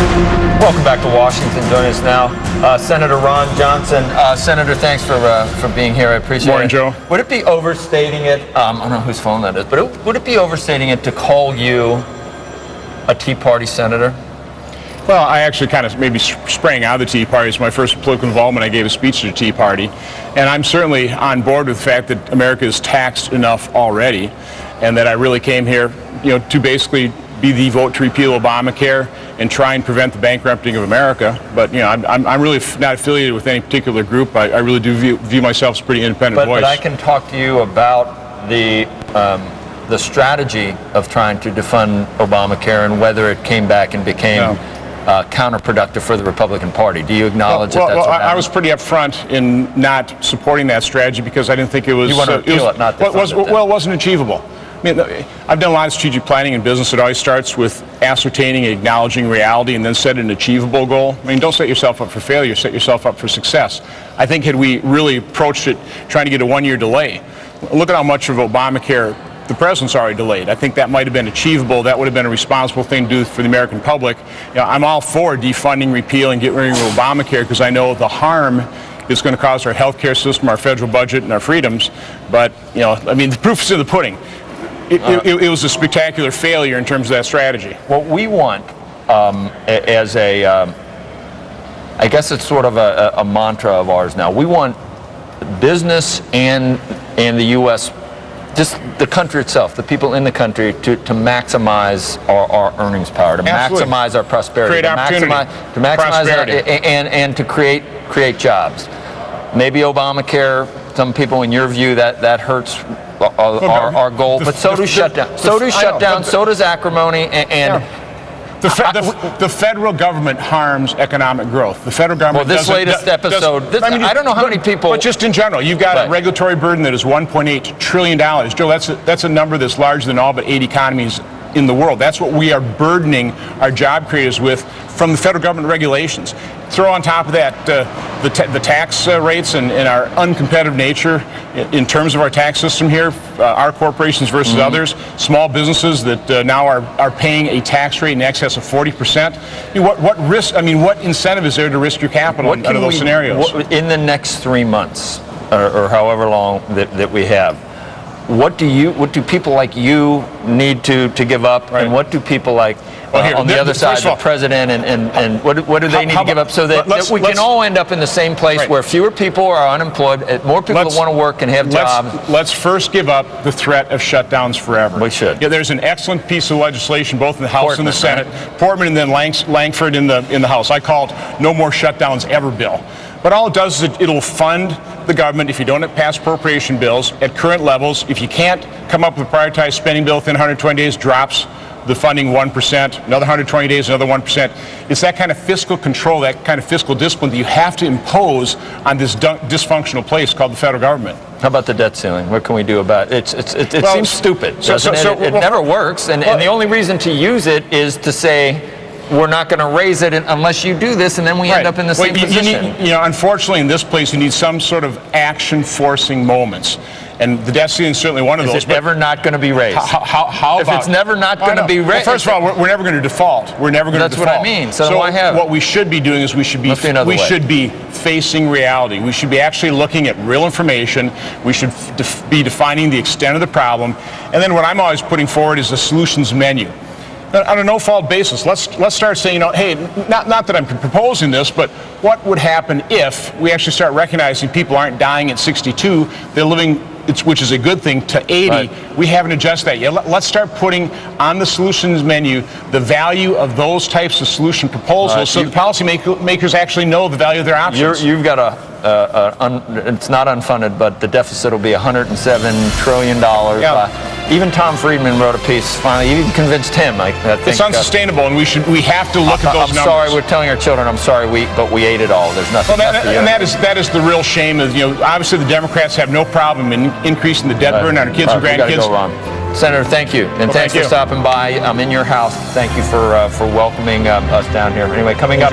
Welcome back to Washington. Joining us now, Senator Ron Johnson. Senator, thanks for being here. I appreciate it. Morning, Joe. Would it be overstating it? I don't know whose phone that is, but would it be overstating it to call you a Tea Party senator? Well, I actually kind of maybe sprang out of the Tea Party. It's my first political involvement. I gave a speech to the Tea Party. And I'm certainly on board with the fact that America is taxed enough already, and that I really came here, to basically be the vote to repeal Obamacare and try and prevent the bankrupting of America. But, I'm really not affiliated with any particular group. I really do view myself as a pretty independent voice. But I can talk to you about the strategy of trying to defund Obamacare and whether it came back and became counterproductive for the Republican Party. Do you acknowledge that that's what happened? I was pretty upfront in not supporting that strategy because I didn't think it was... You want to repeal it, not defund it. Well, it wasn't achievable. I mean, I've done a lot of strategic planning in business. It always starts with ascertaining, acknowledging reality, and then set an achievable goal. I mean, don't set yourself up for failure, set yourself up for success. I think had we really approached it trying to get a one-year delay, look at how much of Obamacare the president's already delayed. I think that might have been achievable. That would have been a responsible thing to do for the American public. I'm all for defunding, repealing, getting rid of Obamacare because I know the harm it's going to cause our health care system, our federal budget, and our freedoms. But, the proof is in the pudding. It was a spectacular failure in terms of that strategy. What we want as I guess it's sort of a mantra of ours now. We want business and the U.S., just the country itself, the people in the country, to maximize our earnings power, to maximize our prosperity, to maximize and to create jobs. Maybe Obamacare, some people in your view that hurts our goal, but so does shutdown. So does acrimony, and the federal government harms economic growth. The federal government. Well, this latest episode, I don't know how many people. But just in general, you've got a regulatory burden that is $1.8 trillion. Joe, that's a number that's larger than all but 8 economies in the world. That's what we are burdening our job creators with from the federal government regulations. Throw on top of that the tax rates and our uncompetitive nature in terms of our tax system here, our corporations versus others, small businesses that now are paying a tax rate in excess of 40%. What risk? What incentive is there to risk your capital under those scenarios? In the next 3 months, or however long that we have, what do people like you need to give up, and what do people like on the other side, the president, and what do they need to give up so that we can all end up in the same place where fewer people are unemployed, more people that want to work and have jobs? Let's first give up the threat of shutdowns forever. We should. Yeah, there's an excellent piece of legislation both in the House and the Senate, Portman and then Langford in the House. I called No More Shutdowns Ever bill. But all it does is it'll fund the government if you don't pass appropriation bills at current levels. If you can't come up with a prioritized spending bill within 120 days, drops the funding 1%, another 120 days, another 1%. It's that kind of fiscal control, that kind of fiscal discipline that you have to impose on this dysfunctional place called the federal government. How about the debt ceiling? What can we do about it? It seems stupid, doesn't it? It never works, and the only reason to use it is to say, we're not going to raise it unless you do this, and then we end up in the same position. Unfortunately, in this place, you need some sort of action-forcing moments. And the debt ceiling is certainly one of those. Is it ever not going to be raised? How if it's never not going to be raised? Well, first of all, we're never going to default. We're never going to default. That's what I mean. So why have it? What we should be doing is we should be facing reality. We should be actually looking at real information. We should be defining the extent of the problem. And then what I'm always putting forward is a solutions menu. On a no-fault basis, let's start saying, hey, not that I'm proposing this, but what would happen if we actually start recognizing people aren't dying at 62, they're living, which is a good thing, to 80. Right. We haven't adjusted that yet. Let's start putting on the solutions menu the value of those types of solution proposals so the policymakers actually know the value of their options. You've got it's not unfunded, but the deficit will be $107 trillion. Even Tom Friedman wrote a piece. Finally, you even convinced him. I think it's unsustainable, and we have to look at those numbers. I'm sorry, we're telling our children, I'm sorry, but we ate it all. There's nothing left for you. And that is the real shame. Obviously the Democrats have no problem in increasing the debt burden on our kids and grandkids. Go, Ron. Senator, thank you, and thanks for stopping by. I'm in your house. Thank you for welcoming us down here. Anyway, coming up.